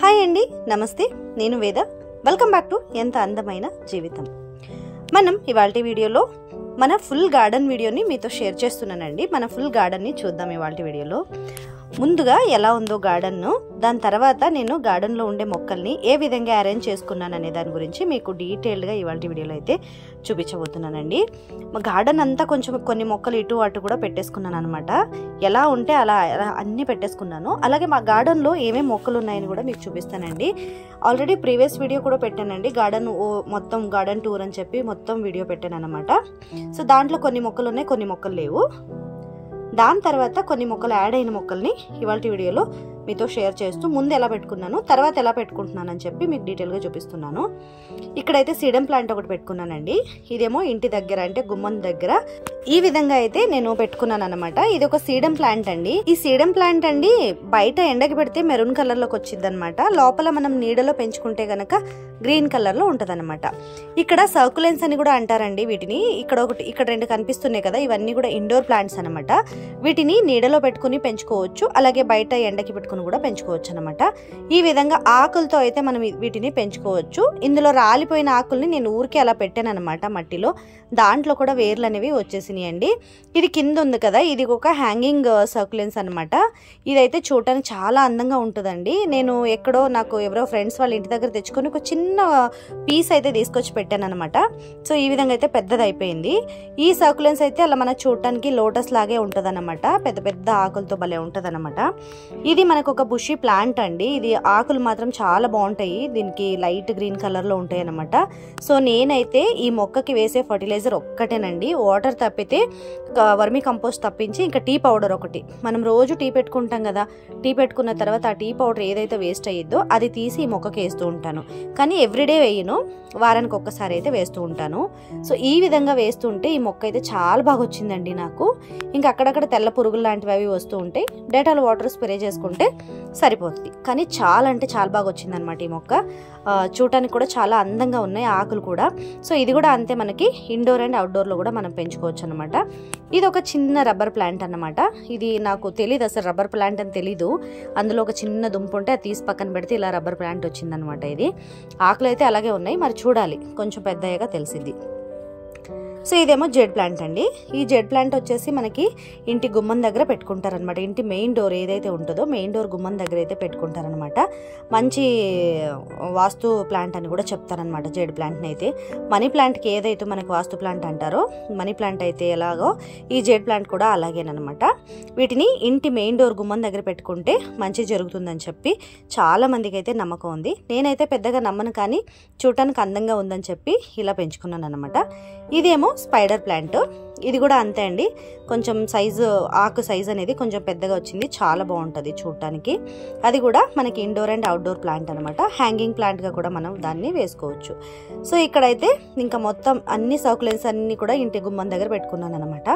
Hi అండి, నమస్తే. నేను వేద. వెల్కమ్ బ్యాక్ టు ఎంత అందమైన జీవితం. మనం ఇవాల్టి వీడియోలో మన ఫుల్ గార్డెన్ వీడియోని మీతో షేర్ చేస్తున్నానండి. మన ఫుల్ గార్డెన్ని చూద్దాం ఇవాల్టి వీడియోలో. ముందుగా ఎలా ఉందో గార్డెన్ను, దాని తర్వాత నేను గార్డెన్లో ఉండే మొక్కల్ని ఏ విధంగా అరేంజ్ చేసుకున్నాను అనే దాని గురించి మీకు డీటెయిల్డ్గా ఇవాల్టి వీడియోలో అయితే చూపించబోతున్నానండి. మా గార్డెన్ అంతా కొంచెం కొన్ని మొక్కలు ఇటు అటు కూడా పెట్టేసుకున్నాను అనమాట. ఎలా ఉంటే అలా అన్నీ పెట్టేసుకున్నాను. అలాగే మా గార్డెన్లో ఏమేమి మొక్కలు ఉన్నాయని కూడా మీకు చూపిస్తానండి. ఆల్రెడీ ప్రీవియస్ వీడియో కూడా పెట్టానండి, గార్డెన్ మొత్తం గార్డెన్ టూర్ అని చెప్పి మొత్తం వీడియో పెట్టాను అనమాట. సో దాంట్లో కొన్ని మొక్కలు ఉన్నాయి, కొన్ని మొక్కలు లేవు. దాని తర్వాత కొన్ని మొక్కలు యాడ్ అయిన మొక్కల్ని ఇవాళ వీడియోలో మీతో షేర్ చేస్తూ ముందు ఎలా పెట్టుకున్నాను, తర్వాత ఎలా పెట్టుకుంటున్నాను అని చెప్పి మీకు డీటెయిల్గా చూపిస్తున్నాను. ఇక్కడైతే సీడెం ప్లాంట్ ఒకటి పెట్టుకున్నానండి. ఇదేమో ఇంటి దగ్గర అంటే గుమ్మం దగ్గర ఈ విధంగా అయితే నేను పెట్టుకున్నాను అనమాట. ఇది ఒక సీడెం ప్లాంట్ అండి. ఈ సీడెం ప్లాంట్ అండి బయట ఎండకి పెడితే మెరూన్ కలర్ లోకి వచ్చింది అనమాట. లోపల మనం నీడలో పెంచుకుంటే గనక గ్రీన్ కలర్ లో ఉంటది అనమాట. ఇక్కడ సర్కులెన్స్ అని కూడా అంటారండి వీటిని. ఇక్కడ రెండు కనిపిస్తున్నాయి కదా, ఇవన్నీ కూడా ఇండోర్ ప్లాంట్స్ అనమాట. వీటిని నీడలో పెట్టుకుని పెంచుకోవచ్చు, అలాగే బయట ఎండకి పెట్టుకుని కూడా పెంచుకోవచ్చు అనమాట. ఈ విధంగా ఆకులతో అయితే మనం వీటిని పెంచుకోవచ్చు. ఇందులో రాలిపోయిన ఆకుల్ని నేను ఊరికే అలా పెట్టాను అనమాట మట్టిలో. దాంట్లో కూడా వేర్లు అనేవి వచ్చేసినాయండి. ఇది కింద ఉంది కదా, ఇది ఒక హ్యాంగింగ్ సర్కులెన్స్ అనమాట. ఇదైతే చూడటానికి చాలా అందంగా ఉంటుందండి. నేను ఎక్కడో నాకు ఎవరో ఫ్రెండ్స్ వాళ్ళ ఇంటి దగ్గర తెచ్చుకొని ఒక చిన్న పీస్ అయితే తీసుకొచ్చి పెట్టాను అనమాట. సో ఈ విధంగా అయితే పెద్దది అయిపోయింది. ఈ సర్కులెన్స్ అయితే అలా మన చూడటానికి లోటస్ లాగే ఉంటుంది అనమాట. పెద్ద పెద్ద ఆకులతో భలే ఉంటుంది అనమాట. ఇది మనకు ఒక బుషీ ప్లాంట్ అండి. ఇది ఆకులు మాత్రం చాలా బాగుంటాయి. దీనికి లైట్ గ్రీన్ కలర్ లో ఉంటాయి అనమాట. సో నేనైతే ఈ మొక్కకి వేసే ఫర్టిలైజర్ ఒక్కటేనండి. వాటర్ తప్పితే వర్మీ కంపోస్ట్ తప్పించి ఇంకా టీ పౌడర్ ఒకటి. మనం రోజు టీ పెట్టుకుంటాం కదా, టీ పెట్టుకున్న తర్వాత ఆ టీ పౌడర్ ఏదైతే వేస్ట్ అయ్యిద్దో అది తీసి ఈ మొక్కకి వేస్తూ ఉంటాను. కానీ ఎవ్రీడే వేయను, వారానికి ఒక్కసారి అయితే వేస్తూ ఉంటాను. సో ఈ విధంగా వేస్తుంటే ఈ మొక్క అయితే చాలా బాగా వచ్చిందండి నాకు. ఇంకా అక్కడక్కడ తెల్ల పురుగులు లాంటివి అవి వస్తూ ఉంటాయి. డేటాల్ వాటర్ స్ప్రే చేసుకుంటే సరిపోతుంది. కానీ చాలా అంటే చాలా బాగా వచ్చిందనమాట ఈ మొక్క. చూడటానికి కూడా చాలా అందంగా ఉన్నాయి ఆకులు కూడా. సో ఇది కూడా అంతే, మనకి ఇండోర్ అండ్ అవుట్డోర్లో కూడా మనం పెంచుకోవచ్చు అనమాట. ఇది ఒక చిన్న రబ్బర్ ప్లాంట్ అన్నమాట. ఇది నాకు తెలియదు, అసలు రబ్బర్ ప్లాంట్ అని తెలీదు. అందులో ఒక చిన్న దుంపు ఉంటే అది తీసి పక్కన పెడితే ఇలా రబ్బర్ ప్లాంట్ వచ్చిందనమాట. ఇది ఆకులు అయితే అలాగే ఉన్నాయి, మరి చూడాలి, కొంచెం పెద్ద అయ్యాక తెలిసింది. సో ఇదేమో జెడ్ ప్లాంట్ అండి. ఈ జెడ్ ప్లాంట్ వచ్చేసి మనకి ఇంటి గుమ్మం దగ్గర పెట్టుకుంటారనమాట. ఇంటి మెయిన్ డోర్ ఏదైతే ఉంటుందో మెయిన్ డోర్ గుమ్మం దగ్గర అయితే పెట్టుకుంటారనమాట. మంచి వాస్తు ప్లాంట్ అని కూడా చెప్తారనమాట జెడ్ ప్లాంట్ని అయితే. మనీ ప్లాంట్కి ఏదైతే మనకి వాస్తు ప్లాంట్ అంటారో, మనీ ప్లాంట్ అయితే ఎలాగో ఈ జెడ్ ప్లాంట్ కూడా అలాగేనమాట. వీటిని ఇంటి మెయిన్ డోర్ గుమ్మం దగ్గర పెట్టుకుంటే మంచి జరుగుతుందని చెప్పి చాలా మందికి అయితే నమ్మకం ఉంది. నేనైతే పెద్దగా నమ్మను, కానీ చూడటానికి అందంగా ఉందని చెప్పి ఇలా పెంచుకున్నాను అనమాట. ఇదేమో స్పైడర్ ప్లాంట్. ఇది కూడా అంతే అండి, కొంచెం సైజు ఆకు సైజ్ అనేది కొంచెం పెద్దగా వచ్చింది, చాలా బాగుంటుంది చూడటానికి. అది కూడా మనకి ఇండోర్ అండ్ అవుట్డోర్ ప్లాంట్ అనమాట. హ్యాంగింగ్ ప్లాంట్గా కూడా మనం దాన్ని వేసుకోవచ్చు. సో ఇక్కడైతే ఇంకా మొత్తం అన్ని సర్కులెన్స్ అన్ని కూడా ఇంటి గుమ్మం దగ్గర పెట్టుకున్నాను అనమాట.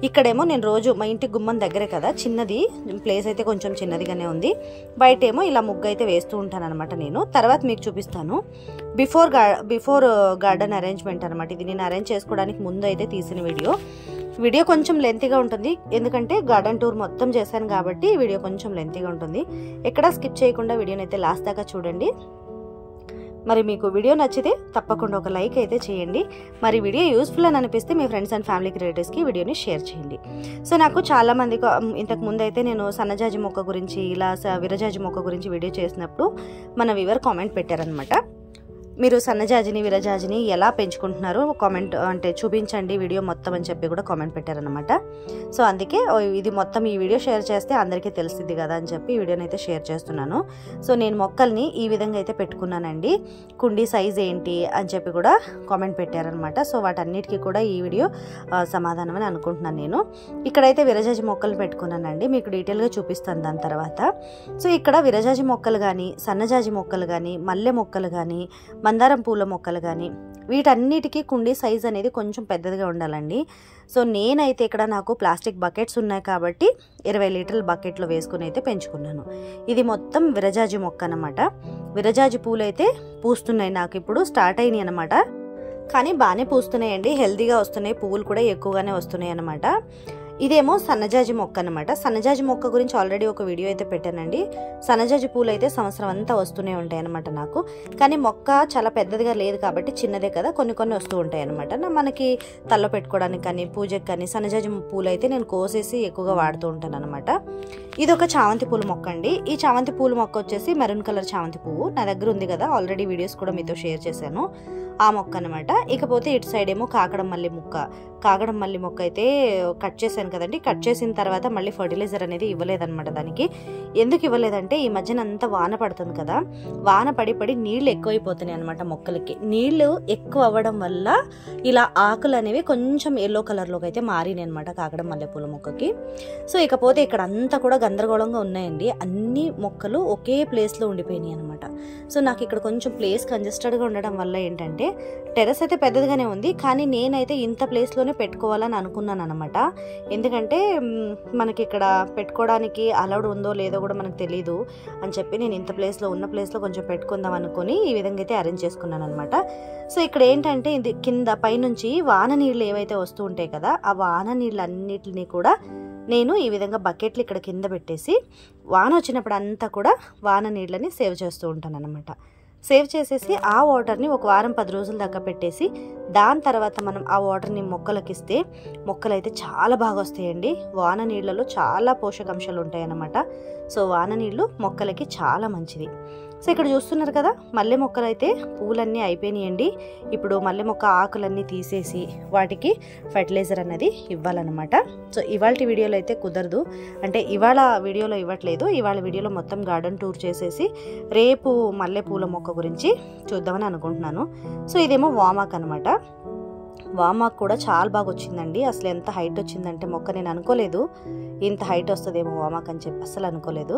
ఇక్కడేమో నేను రోజు మా ఇంటి గుమ్మం దగ్గరే కదా, చిన్నది ప్లేస్ అయితే కొంచెం చిన్నదిగానే ఉంది. బయట ఏమో ఇలా ముగ్గు అయితే వేస్తూ ఉంటాను అనమాట. నేను తర్వాత మీకు చూపిస్తాను బిఫోర్ గార్డెన్ అరేంజ్మెంట్ అనమాట. ఇది నేను అరేంజ్ చేసుకోవడానికి ముందు అయితే తీసిన వీడియో కొంచెం లెంతీగా ఉంటుంది, ఎందుకంటే గార్డెన్ టూర్ మొత్తం చేశాను కాబట్టి వీడియో కొంచెం లెంతీగా ఉంటుంది. ఎక్కడా స్కిప్ చేయకుండా వీడియోని అయితే లాస్ట్ దాకా చూడండి. మరి మీకు వీడియో నచ్చితే తప్పకుండా ఒక లైక్ అయితే చేయండి. మరి వీడియో యూస్ఫుల్ అని అనిపిస్తే మీ ఫ్రెండ్స్ అండ్ ఫ్యామిలీకి రిలేటివ్స్కి వీడియోని షేర్ చేయండి. సో నాకు చాలా మంది ఇంతకు ముందు అయితే నేను సన్నజాజి మొక్క గురించి ఇలా విరజాజి మొక్క గురించి వీడియో చేసినప్పుడు మన వ్యూవర్ కామెంట్ పెట్టారనమాట. మీరు సన్నజాజిని విరజాజిని ఎలా పెంచుకుంటున్నారో కామెంట్ అంటే చూపించండి వీడియో మొత్తం అని చెప్పి కూడా కామెంట్ పెట్టారనమాట. సో అందుకే ఇది మొత్తం ఈ వీడియో షేర్ చేస్తే అందరికీ తెలుస్తుంది కదా అని చెప్పి ఈ వీడియోని అయితే షేర్ చేస్తున్నాను. సో నేను మొక్కల్ని ఈ విధంగా అయితే పెట్టుకున్నానండి. కుండీ సైజ్ ఏంటి అని చెప్పి కూడా కామెంట్ పెట్టారనమాట. సో వాటన్నిటికీ కూడా ఈ వీడియో సమాధానం అని అనుకుంటున్నాను నేను. ఇక్కడైతే విరజాజి మొక్కలు పెట్టుకున్నానండి, మీకు డీటెయిల్గా చూపిస్తాను దాని తర్వాత. సో ఇక్కడ విరజాజి మొక్కలు కానీ, సన్నజాజి మొక్కలు కానీ, మల్లె మొక్కలు కానీ, మందారం పూల మొక్కలు కానీ, వీటన్నిటికీ కుండీ సైజ్ అనేది కొంచెం పెద్దదిగా ఉండాలండి. సో నేనైతే ఇక్కడ నాకు ప్లాస్టిక్ బకెట్స్ ఉన్నాయి కాబట్టి 20 లీటర్ల బకెట్లో వేసుకుని అయితే పెంచుకున్నాను. ఇది మొత్తం విరజాజి మొక్క అనమాట. విరజాజి పూలు అయితే పూస్తున్నాయి, నాకు ఇప్పుడు స్టార్ట్ అయినాయి అనమాట. కానీ బాగానే పూస్తున్నాయండి, హెల్తీగా వస్తున్నాయి, పువ్వులు కూడా ఎక్కువగానే వస్తున్నాయి అనమాట. ఇదేమో సన్నజాజి మొక్క అనమాట. సన్నజాజి మొక్క గురించి ఆల్రెడీ ఒక వీడియో అయితే పెట్టానండి. సన్నజాజి పూలు అయితే సంవత్సరం అంతా వస్తూనే ఉంటాయి అనమాట నాకు. కానీ మొక్క చాలా పెద్దదిగా లేదు కాబట్టి చిన్నదే కదా, కొన్ని కొన్ని వస్తూ ఉంటాయి అనమాట. మనకి తల్లో పెట్టుకోవడానికి కానీ పూజకి కానీ సన్నజాజి పూలు అయితే నేను కోసేసి ఎక్కువగా వాడుతూ ఉంటాను అనమాట. ఇది ఒక చామంతి పూల మొక్క అండి. ఈ చామంతి పూల మొక్క వచ్చేసి మెరూన్ కలర్ చామంతి పువ్వు నా దగ్గర ఉంది కదా, ఆల్రెడీ వీడియోస్ కూడా మీతో షేర్ చేశాను. ఆ మొక్క అనమాట. ఇకపోతే ఇటు సైడ్ ఏమో కాకడం మల్లి మొక్క. కాకడం మల్లి మొక్క అయితే కట్ చేశాను కదండి. కట్ చేసిన తర్వాత మళ్ళీ ఫర్టిలైజర్ అనేది ఇవ్వలేదన్నమాట దానికి. ఎందుకు ఇవ్వలేదంటే ఈ మధ్యన అంతా వాన పడుతుంది కదా, వాన పడి పడి నీళ్లు ఎక్కువైపోతున్నాయి అనమాట మొక్కలకి. నీళ్లు ఎక్కువ అవ్వడం వల్ల ఇలా ఆకులు అనేవి కొంచెం ఎల్లో కలర్లోకి అయితే మారినాయి అనమాట కాకడం మల్లెపూల మొక్కకి. సో ఇకపోతే ఇక్కడ అంతా కూడా గందరగోళంగా ఉన్నాయండి. అన్ని మొక్కలు ఒకే ప్లేస్లో ఉండిపోయినాయి అనమాట. సో నాకు ఇక్కడ కొంచెం ప్లేస్ కంజెస్టెడ్గా ఉండడం వల్ల ఏంటంటే టెర్రస్ అయితే పెద్దదిగానే ఉంది, కానీ నేనైతే ఇంత ప్లేస్లోనే పెట్టుకోవాలని అనుకున్నాను అనమాట. ఎందుకంటే మనకి ఇక్కడ పెట్టుకోవడానికి అలౌడ్ ఉందో లేదో కూడా మనకు తెలీదు అని చెప్పి నేను ఇంత ప్లేస్లో ఉన్న ప్లేస్లో కొంచెం పెట్టుకుందాం అనుకుని ఈ విధంగా అయితే అరేంజ్ చేసుకున్నాను అనమాట. సో ఇక్కడ ఏంటంటే ఇది కింద పైనుంచి వాన నీళ్ళు ఏవైతే వస్తూ ఉంటాయి కదా, ఆ వాన నీళ్ళు అన్నిటిని కూడా నేను ఈ విధంగా బకెట్లు ఇక్కడ కింద పెట్టేసి వాన వచ్చినప్పుడు అంతా కూడా వాన నీళ్ళని సేవ్ చేస్తూ ఉంటాను అనమాట. సేవ్ చేసేసి ఆ వాటర్ని ఒక వారం 10 రోజుల దాకా పెట్టేసి దాని తర్వాత మనం ఆ వాటర్ని మొక్కలకి ఇస్తే మొక్కలు అయితే చాలా బాగా వస్తాయండి. వాన నీళ్ళలో చాలా పోషకాంశాలు ఉంటాయి అన్నమాట. సో వాన నీళ్ళు మొక్కలకి చాలా మంచిది. సో ఇక్కడ చూస్తున్నారు కదా, మల్లె మొక్కలు అయితే పూలన్నీ అయిపోయినాయండి. ఇప్పుడు మల్లె మొక్క ఆకులన్నీ తీసేసి వాటికి ఫర్టిలైజర్ అన్నది ఇవ్వాలన్నమాట. సో ఇవాళ వీడియోలో అయితే కుదరదు, అంటే ఇవాళ వీడియోలో ఇవ్వట్లేదు. ఇవాళ వీడియోలో మొత్తం గార్డెన్ టూర్ చేసేసి రేపు మల్లె పూల మొక్క గురించి చూద్దామని అనుకుంటున్నాను. సో ఇదేమో వామాక్ అనమాట. వామాక్ కూడా చాలా బాగా వచ్చిందండి. అసలు ఎంత హైట్ వచ్చిందంటే మొక్క నేను అనుకోలేదు ఇంత హైట్ వస్తుందేమో వామాక్ అని చెప్పి అసలు అనుకోలేదు.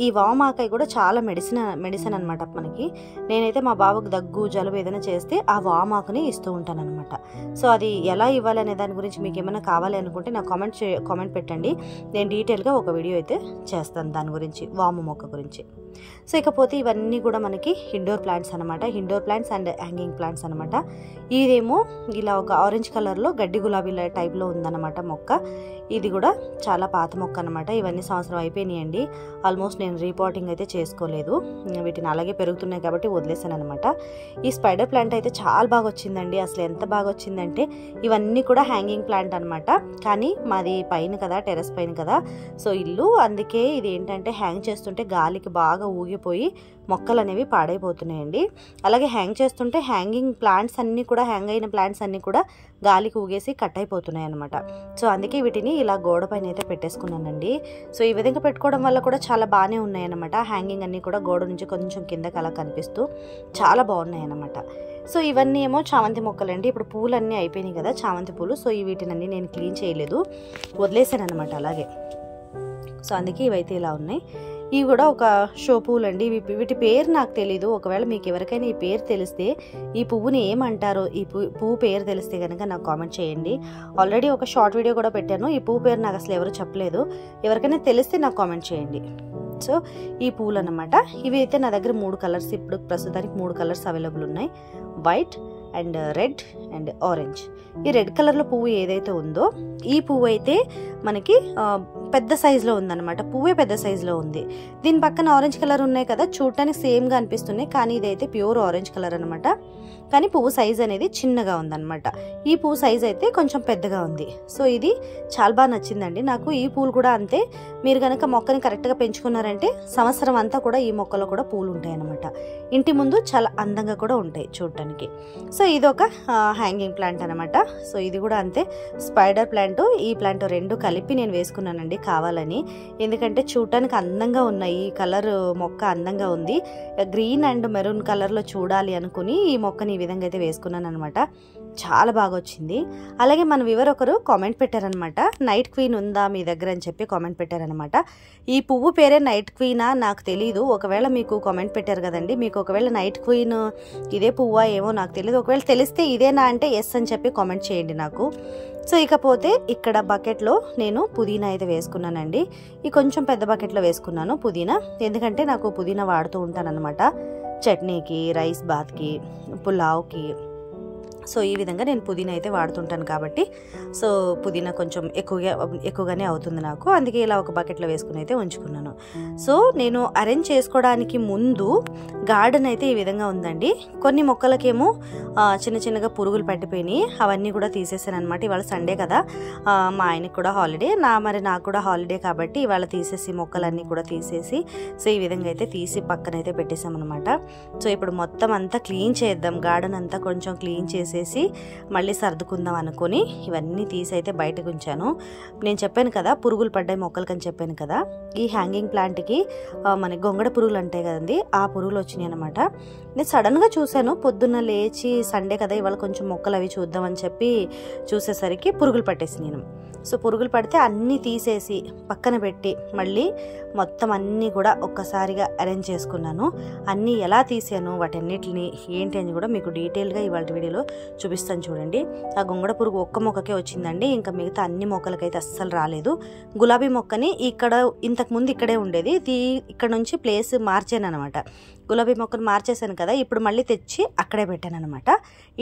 ఈ వామాకాయ కూడా చాలా మెడిసిన్ అనమాట మనకి. నేనైతే మా బాబుకి దగ్గు జలుబు ఏదైనా చేస్తే ఆ వామాకుని ఇస్తూ ఉంటాను అనమాట. సో అది ఎలా ఇవ్వాలి అనే దాని గురించి మీకు ఏమైనా కావాలి అనుకుంటే నాకు కామెంట్ పెట్టండి. నేను డీటెయిల్గా ఒక వీడియో అయితే చేస్తాను దాని గురించి, వాము మొక్క గురించి. సో ఇకపోతే ఇవన్నీ కూడా మనకి ఇండోర్ ప్లాంట్స్ అనమాట. Indoor plants and hanging plants అనమాట. ఇదేమో ఇలా ఒక ఆరెంజ్ కలర్లో గడ్డి గులాబీ టైప్లో ఉందన్నమాట మొక్క. ఇది కూడా చాలా పాత మొక్క అనమాట. ఇవన్నీ సంవత్సరం అయిపోయినాయండి. ఆల్మోస్ట్ నేను రీపాటింగ్ అయితే చేసుకోలేదు, వీటిని అలాగే పెరుగుతున్నాయి కాబట్టి వదిలేసాను అనమాట. ఈ స్పైడర్ ప్లాంట్ అయితే చాలా బాగా వచ్చిందండి. అసలు ఎంత బాగా వచ్చిందంటే ఇవన్నీ కూడా హ్యాంగింగ్ ప్లాంట్ అనమాట. కానీ మాది పైన కదా, టెర్రస్ పైన కదా, సో ఇల్లు, అందుకే ఇది ఏంటంటే హ్యాంగ్ చేస్తుంటే గాలికి బాగా ఊగిపోయి మొక్కలు అనేవి పాడైపోతున్నాయండి. అలాగే హ్యాంగ్ చేస్తుంటే హ్యాంగింగ్ ప్లాంట్స్ అన్నీ కూడా, హ్యాంగ్ అయిన ప్లాంట్స్ అన్నీ కూడా గాలికి ఊగేసి కట్ అయిపోతున్నాయి అనమాట. సో అందుకే వీటిని ఇలా గోడ పైన అయితే పెట్టేసుకున్నానండి. సో ఈ విధంగా పెట్టుకోవడం వల్ల కూడా చాలా బాగానే ఉన్నాయన్నమాట. హ్యాంగింగ్ అన్నీ కూడా గోడ నుంచి కొంచెం కిందకి అలా కనిపిస్తూ చాలా బాగున్నాయి అన్నమాట. సో ఇవన్నీ ఏమో చామంతి మొక్కలండి. ఇప్పుడు పూలన్నీ అయిపోయినాయి కదా చామంతి పూలు. సో వీటినన్నీ నేను క్లీన్ చేయలేదు, వదిలేసాను అనమాట అలాగే. సో అందుకే ఇవైతే ఇలా ఉన్నాయి. ఇవి కూడా ఒక షో పువ్వులు అండి. వీటి పేరు నాకు తెలీదు. ఒకవేళ మీకు ఎవరికైనా ఈ పేరు తెలిస్తే, ఈ పువ్వుని ఏమంటారో, ఈ పువ్వు పేరు తెలిస్తే కనుక నాకు కామెంట్ చేయండి. ఆల్రెడీ ఒక షార్ట్ వీడియో కూడా పెట్టాను. ఈ పువ్వు పేరు నాకు అసలు ఎవరు చెప్పలేదు. ఎవరికైనా తెలిస్తే నాకు కామెంట్ చేయండి. సో ఈ పువ్వులు అన్నమాట. ఇవి అయితే నా దగ్గర 3 కలర్స్, ఇప్పుడు ప్రస్తుతానికి 3 కలర్స్ అవైలబుల్ ఉన్నాయి. White and red and orange. ఈ రెడ్ కలర్లో పువ్వు ఏదైతే ఉందో ఈ పువ్వు అయితే మనకి పెద్ద సైజులో ఉందన్నమాట. పువ్వే పెద్ద సైజులో ఉంది. దీని పక్కన ఆరెంజ్ కలర్ ఉన్నాయి కదా, చూడటానికి సేమ్గా అనిపిస్తున్నాయి, కానీ ఇదైతే ప్యూర్ ఆరెంజ్ కలర్ అనమాట. కానీ పువ్వు సైజ్ అనేది చిన్నగా ఉందన్నమాట. ఈ పువ్వు సైజ్ అయితే కొంచెం పెద్దగా ఉంది. సో ఇది చాలా బాగా నచ్చిందండి నాకు. ఈ పూలు కూడా అంతే. మీరు కనుక మొక్కని కరెక్ట్గా పెంచుకున్నారంటే సంవత్సరం అంతా కూడా ఈ మొక్కలో కూడా పూలు ఉంటాయి అన్నమాట. ఇంటి ముందు చాలా అందంగా కూడా ఉంటాయి చూడటానికి. సో ఇది ఒక హ్యాంగింగ్ ప్లాంట్ అనమాట. సో ఇది కూడా అంతే. స్పైడర్ ప్లాంట్, ఈ ప్లాంట్ 2 కలిపి నేను వేసుకున్నానండి కావాలని. ఎందుకంటే చూడటానికి అందంగా ఉన్నాయి. ఈ కలర్ మొక్క అందంగా ఉంది. గ్రీన్ అండ్ మెరూన్ కలర్లో చూడాలి అనుకుని ఈ మొక్కని ఈ విధంగా అయితే వేసుకున్నాను అనమాట. చాలా బాగా వచ్చింది. అలాగే మన వ్యూవర్ ఒకరు కామెంట్ పెట్టారనమాట, నైట్ క్వీన్ ఉందా మీ దగ్గర అని చెప్పి కామెంట్ పెట్టారనమాట. ఈ పువ్వు పేరే నైట్ క్వీనా నాకు తెలీదు. ఒకవేళ మీకు కామెంట్ పెట్టారు కదండి, మీకు ఒకవేళ నైట్ క్వీన్ ఇదే పువ్వా ఏమో నాకు తెలియదు. ఒకవేళ తెలిస్తే ఇదేనా అంటే ఎస్ అని చెప్పి కామెంట్ చేయండి నాకు. సో ఇకపోతే ఇక్కడ బకెట్లో నేను పుదీనా అయితే వేసుకున్నానండి. ఈ కొంచెం పెద్ద బకెట్లో వేసుకున్నాను పుదీనా, ఎందుకంటే నాకు పుదీనా వాడుతూ ఉంటాను అనమాట. చట్నీకి, రైస్ బాత్కి, పులావ్కి, సో ఈ విధంగా నేను పుదీనా అయితే వాడుతుంటాను కాబట్టి సో పుదీనా కొంచెం ఎక్కువగానే అవుతుంది నాకు, అందుకే ఇలా ఒక బకెట్లో వేసుకుని అయితే ఉంచుకున్నాను. సో నేను అరేంజ్ చేసుకోవడానికి ముందు గార్డెన్ అయితే ఈ విధంగా ఉందండి. కొన్ని మొక్కలకేమో చిన్న చిన్నగా పురుగులు పట్టిపోయినాయి, అవన్నీ కూడా తీసేసాను అనమాట. ఇవాళ సండే కదా, మా ఆయనకి కూడా హాలిడే, నాకు కూడా హాలిడే కాబట్టి ఇవాళ తీసేసి మొక్కలన్నీ కూడా తీసేసి సో ఈ విధంగా అయితే తీసి పక్కనైతే పెట్టేసామన్నమాట. సో ఇప్పుడు మొత్తం అంతా క్లీన్ చేద్దాం, గార్డెన్ అంతా కొంచెం క్లీన్ చేసేసి మళ్ళీ సర్దుకుందాం అనుకొని ఇవన్నీ తీసి అయితే బయటకు ఉంచాను. నేను చెప్పాను కదా పురుగులు పడ్డాయి మొక్కలకని చెప్పాను కదా, ఈ హ్యాంగింగ్ ప్లాంట్కి మన గొంగడ పురుగులు అంటాయి కదండి, ఆ పురుగులు వచ్చినాయి అనమాట. నేను సడన్గా చూశాను, పొద్దున్న లేచి సండే కదా ఇవాళ కొంచెం మొక్కలు అవి చూద్దామని చెప్పి చూసేసరికి పురుగులు పట్టేసి నేను. సో పురుగులు పడితే అన్నీ తీసేసి పక్కన పెట్టి మళ్ళీ మొత్తం అన్నీ కూడా ఒక్కసారిగా అరేంజ్ చేసుకున్నాను. అన్నీ ఎలా తీసాను వాటన్నిటిని ఏంటి అని కూడా మీకు డీటెయిల్గా ఇవాళ వీడియోలో చూపిస్తాను చూడండి. ఆ గొంగడ పురుగు ఒక్క మొక్కకే వచ్చిందండి, ఇంకా మిగతా అన్ని మొక్కలకైతే అస్సలు రాలేదు. గులాబీ మొక్కని ఇంతకుముందు ఇక్కడే ఉండేది, ఇక్కడ నుంచి ప్లేస్ మార్చాను అనమాట. గులాబీ మొక్కను మార్చేసాను కదా, ఇప్పుడు మళ్ళీ తెచ్చి అక్కడే పెట్టాను అనమాట.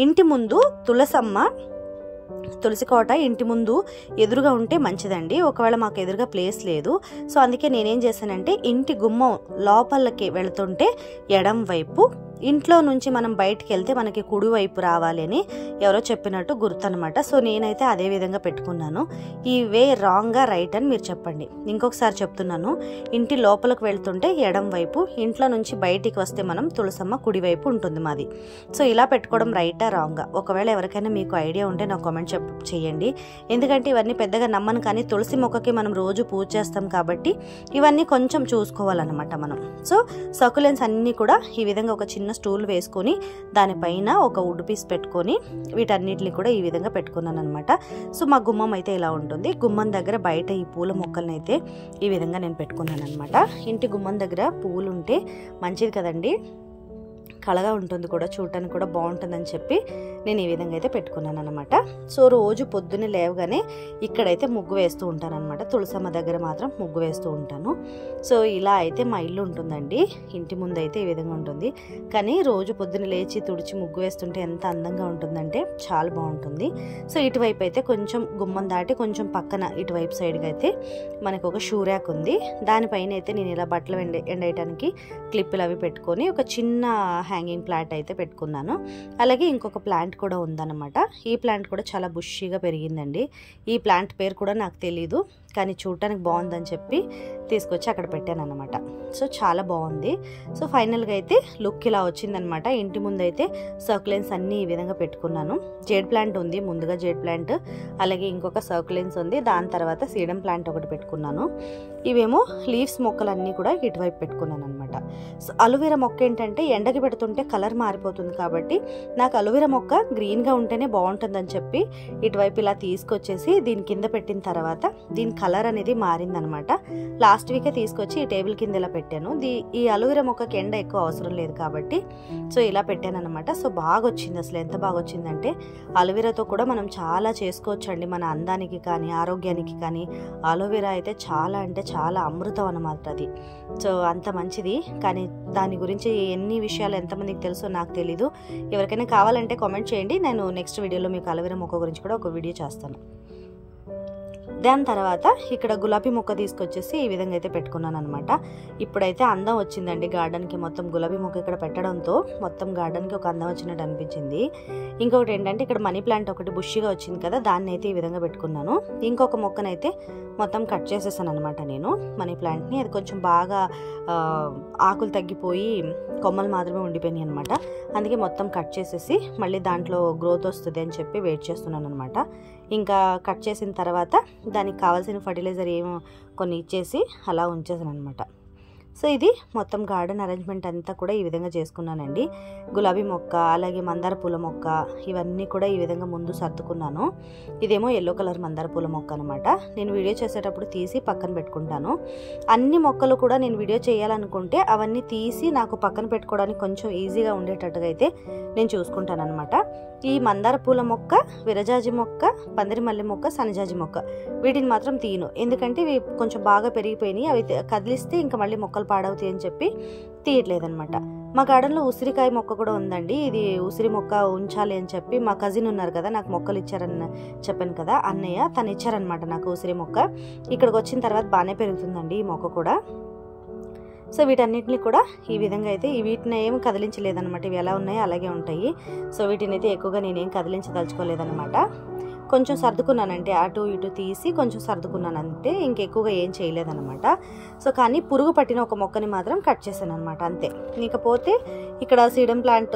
ఇంటి ముందు తులసి కోట ఇంటి ముందు ఎదురుగా ఉంటే మంచిదండి, ఒకవేళ మాకు ఎదురుగా ప్లేస్ లేదు. సో అందుకే నేనేం చేశానంటే ఇంటి గుమ్మం లోపలికి వెళుతుంటే ఎడం వైపు, ఇంట్లో నుంచి మనం బయటికి వెళ్తే మనకి కుడి వైపు రావాలి అని ఎవరో చెప్పినట్టు గుర్తు అనమాట. సో నేనైతే అదే విధంగా పెట్టుకున్నాను. ఈ వే రాంగ్గా రైట్ అని మీరు చెప్పండి. ఇంకొకసారి చెప్తున్నాను, ఇంటి లోపలికి వెళ్తుంటే ఎడం వైపు, ఇంట్లో నుంచి బయటికి వస్తే మనం తులసమ్మ కుడి వైపు ఉంటుంది మాది. సో ఇలా పెట్టుకోవడం రైటా రాంగా, ఒకవేళ ఎవరికైనా మీకు ఐడియా ఉంటే నాకు కామెంట్ చేయండి. ఎందుకంటే ఇవన్నీ పెద్దగా నమ్మను, కానీ తులసి మొక్కకి మనం రోజు పూజ చేస్తాం కాబట్టి ఇవన్నీ కొంచెం చూసుకోవాలన్నమాట మనం. సో సకులెన్స్ అన్నీ కూడా ఈ విధంగా ఒక చిన్న స్టూల్ వేసుకొని దానిపైన ఒక వుడ్ పీస్ పెట్టుకొని వీటన్నిటిని కూడా ఈ విధంగా పెట్టుకున్నాను అనమాట. సో మా గుమ్మం అయితే ఇలా ఉంటుంది. గుమ్మం దగ్గర బయట ఈ పూల మొక్కలను అయితే ఈ విధంగా నేను పెట్టుకున్నాను అనమాట. ఇంటి గుమ్మం దగ్గర పువ్వులు ఉంటే మంచిది కదండి, కళగా ఉంటుంది కూడా, చూడటానికి కూడా బాగుంటుందని చెప్పి నేను ఈ విధంగా అయితే పెట్టుకున్నాను అనమాట. సో రోజు పొద్దున్నే లేవగానే ఇక్కడైతే ముగ్గు వేస్తూ ఉంటాను అనమాట, తులసమ్మ దగ్గర మాత్రం ముగ్గు వేస్తూ ఉంటాను. సో ఇలా అయితే మా ఇల్లు ఉంటుందండి, ఇంటి ముందు అయితే ఈ విధంగా ఉంటుంది. కానీ రోజు పొద్దున్న లేచి తుడిచి ముగ్గు వేస్తుంటే ఎంత అందంగా ఉంటుందంటే చాలా బాగుంటుంది. సో ఇటువైపు అయితే కొంచెం గుమ్మం దాటి కొంచెం పక్కన ఇటువైపు సైడ్గా అయితే మనకు ఒక షూ ర్యాక్ ఉంది. దానిపైన అయితే నేను ఇలా బట్టలు ఎండేయడానికి క్లిప్పులు అవి పెట్టుకొని ఒక చిన్న హ్యాంగింగ్ ప్లాంట్ అయితే పెట్టుకున్నాను. అలాగే ఇంకొక ప్లాంట్ కూడా ఉందన్నమాట. ఈ ప్లాంట్ కూడా చాలా బుషీగా పెరిగిందండి. ఈ ప్లాంట్ పేరు కూడా నాకు తెలీదు, కానీ చూడటానికి బాగుందని చెప్పి తీసుకొచ్చి అక్కడ పెట్టాను అనమాట. సో చాలా బాగుంది. సో ఫైనల్గా అయితే లుక్ ఇలా వచ్చిందనమాట. ఇంటి ముందు అయితే సర్కులెన్స్ అన్నీ ఈ విధంగా పెట్టుకున్నాను. జేడ్ ప్లాంట్ ఉంది, ముందుగా జేడ్ ప్లాంట్, అలాగే ఇంకొక సర్కులెన్స్ ఉంది, దాని తర్వాత సీడమ్ ప్లాంట్ ఒకటి పెట్టుకున్నాను. ఇవేమో లీవ్స్ మొక్కలన్నీ కూడా ఇటువైపు పెట్టుకున్నాను అనమాట. సో అలోవెరా మొక్క ఏంటంటే ఎండకి పెడుతుంటే కలర్ మారిపోతుంది కాబట్టి నాకు అలోవెరా మొక్క గ్రీన్గా ఉంటేనే బాగుంటుందని చెప్పి ఇటువైపు ఇలా తీసుకొచ్చేసి దీని కింద పెట్టిన తర్వాత దీని కలర్ అనేది మారిందనమాట. లాస్ట్ వీకే తీసుకొచ్చి ఈ టేబుల్ కింద ఇలా పెట్టాను. ఈ అలోవెరా మొక్కకి ఎండ ఎక్కువ అవసరం లేదు కాబట్టి సో ఇలా పెట్టాను అనమాట. సో బాగా వచ్చింది, అసలు ఎంత బాగా వచ్చిందంటే అలోవెరాతో కూడా మనం చాలా చేసుకోవచ్చు అండి, మన అందానికి కానీ ఆరోగ్యానికి కానీ. అలోవెరా అయితే చాలా అంటే చాలా అమృతం అన్నమాట అది. సో అంత మంచిది, కానీ దాని గురించి ఎన్ని విషయాలు ఎంతమందికి తెలుసో నాకు తెలీదు. ఎవరికైనా కావాలంటే కామెంట్ చేయండి, నేను నెక్స్ట్ వీడియోలో మీకు అలోవెరా మొక్క గురించి కూడా ఒక వీడియో చేస్తాను. దాని తర్వాత ఇక్కడ గులాబీ మొక్క తీసుకొచ్చేసి ఈ విధంగా అయితే పెట్టుకున్నాను అనమాట. ఇప్పుడైతే అందం వచ్చిందండి గార్డెన్కి, మొత్తం గులాబీ మొక్క ఇక్కడ పెట్టడంతో మొత్తం గార్డెన్కి ఒక అందం వచ్చినట్టు అనిపించింది. ఇంకొకటి ఏంటంటే ఇక్కడ మనీ ప్లాంట్ ఒకటి బుషిగా వచ్చింది కదా, దాన్ని అయితే ఈ విధంగా పెట్టుకున్నాను. ఇంకొక మొక్కనైతే మొత్తం కట్ చేసేసాను అనమాట నేను, మనీ ప్లాంట్ని. అది కొంచెం బాగా ఆకులు తగ్గిపోయి కొమ్మలు మాత్రమే ఉండిపోయినాయి అనమాట. అందుకే మొత్తం కట్ చేసేసి మళ్ళీ దాంట్లో గ్రోత్ వస్తుంది అని చెప్పి వెయిట్ చేస్తున్నాను అనమాట. ఇంకా కట్ చేసిన తర్వాత దానికి కావాల్సిన ఫర్టిలైజర్ ఏమో కొన్ని ఇచ్చేసి అలా ఉంచేసాను అనమాట. సో ఇది మొత్తం గార్డెన్ అరేంజ్మెంట్ అంతా కూడా ఈ విధంగా చేసుకున్నానండి. గులాబీ మొక్క, అలాగే మందార పూల మొక్క, ఇవన్నీ కూడా ఈ విధంగా ముందు సర్దుకున్నాను. ఇదేమో ఎల్లో కలర్ మందార పూల మొక్క అనమాట. నేను వీడియో చేసేటప్పుడు తీసి పక్కన పెట్టుకుంటాను. అన్ని మొక్కలు కూడా నేను వీడియో చేయాలనుకుంటే అవన్నీ తీసి నాకు పక్కన పెట్టుకోవడానికి కొంచెం ఈజీగా ఉండేటట్టుగా అయితే నేను చూసుకుంటాను అనమాట. ఈ మందార పూల మొక్క, విరజాజి మొక్క, పందిరి మల్లె మొక్క, సన్నజాజి మొక్క, వీటిని మాత్రం తీయను, ఎందుకంటే ఇవి కొంచెం బాగా పెరిగిపోయినాయి. అవి కదిలిస్తే ఇంకా మళ్ళీ మొక్కలు పాడవుతాయి అని చెప్పి తీయట్లేదనమాట. మా గార్డెన్లో ఉసిరికాయ మొక్క కూడా ఉందండి. ఇది ఉసిరి మొక్క ఉంచాలి అని చెప్పి మా కజిన్ ఉన్నారు కదా, నాకు మొక్కలు ఇచ్చారని చెప్పాను కదా, అన్నయ్య తను ఇచ్చారనమాట నాకు ఉసిరి మొక్క. ఇక్కడికి వచ్చిన తర్వాత బాగానే పెరుగుతుందండి ఈ మొక్క కూడా. సో వీటన్నిటిని కూడా ఈ విధంగా అయితే వీటిని ఏం కదిలించలేదన్నమాట, ఇవి ఎలా ఉన్నాయో అలాగే ఉంటాయి. సో వీటిని అయితే ఎక్కువగా నేనేం కదిలించదలుచుకోలేదన్నమాట. కొంచెం సర్దుకున్నానంటే అటు ఇటు తీసి కొంచెం సర్దుకున్నానంటే ఇంకెక్కువగా ఏం చేయలేదన్నమాట. సో కానీ పురుగు పట్టిన ఒక మొక్కని మాత్రం కట్ చేశాను అనమాట, అంతే. ఇకపోతే ఇక్కడ సీడమ్ ప్లాంట్,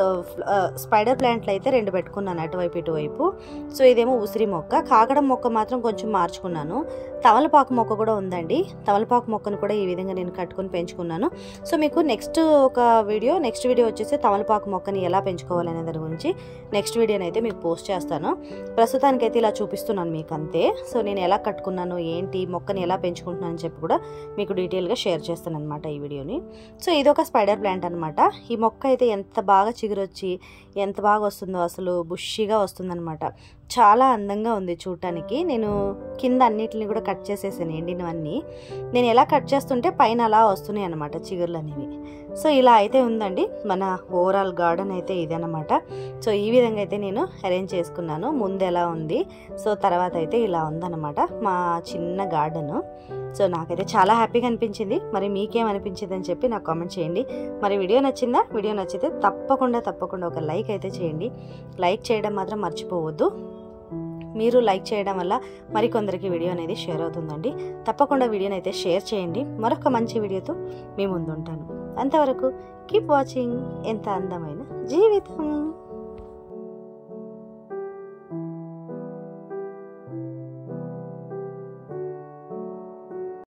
స్పైడర్ ప్లాంట్లు అయితే 2 పెట్టుకున్నాను, అటువైపు ఇటువైపు. సో ఇదేమో ఉసిరి మొక్క. కాకడం మొక్క మాత్రం కొంచెం మార్చుకున్నాను. తమలపాకు మొక్క కూడా ఉందండి. తమలపాకు మొక్కను కూడా ఈ విధంగా నేను కట్టుకొని పెంచుకున్నాను. సో మీకు నెక్స్ట్ వీడియో వచ్చేసి తమలపాకు మొక్కని ఎలా పెంచుకోవాలనే దాని గురించి నెక్స్ట్ వీడియోని అయితే మీకు పోస్ట్ చేస్తాను. ప్రస్తుతానికైతే ఇలా చూపిస్తున్నాను మీకు, అంతే. సో నేను ఎలా కట్టుకున్నాను, ఏంటి మొక్కని ఎలా పెంచుకుంటున్నాను అని చెప్పి కూడా మీకు డీటెయిల్గా షేర్ చేస్తాను అనమాట ఈ వీడియోని. సో ఇదొక స్పైడర్ ప్లాంట్ అనమాట. ఈ మొక్క అయితే ఎంత బాగా చిగురొచ్చి ఎంత బాగా వస్తుందో, అసలు బుషిగా వస్తుందన్నమాట. చాలా అందంగా ఉంది చూడటానికి. నేను కింద అన్నిటిని కూడా కట్ చేసేసాను, ఎండినవన్నీ. నేను ఎలా కట్ చేస్తుంటే పైన అలా వస్తున్నాయి అన్నమాట చిగుర్లు అనేవి. సో ఇలా అయితే ఉందండి మన ఓవరాల్ గార్డెన్ అయితే ఇదన్నమాట. సో ఈ విధంగా అయితే నేను అరేంజ్ చేసుకున్నాను. ముందు ఎలా ఉంది, సో తర్వాత అయితే ఇలా ఉందన్నమాట మా చిన్న గార్డెన్. సో నాకైతే చాలా హ్యాపీగా అనిపించింది. మరి మీకేమనిపించింది అని చెప్పి నాకు కామెంట్ చేయండి. మరి వీడియో నచ్చిందా? వీడియో నచ్చితే తప్పకుండా ఒక లైక్ అయితే చేయండి. లైక్ చేయడం మాత్రం మర్చిపోవద్దు. మీరు లైక్ చేయడం వల్ల మరికొందరికి వీడియో అనేది షేర్ అవుతుందండి. తప్పకుండా వీడియోని అయితే షేర్ చేయండి. మరొక మంచి వీడియోతో మీ ముందు ఉంటాను. అంతవరకు కీప్ వాచింగ్ ఎంత అందమైన జీవితం.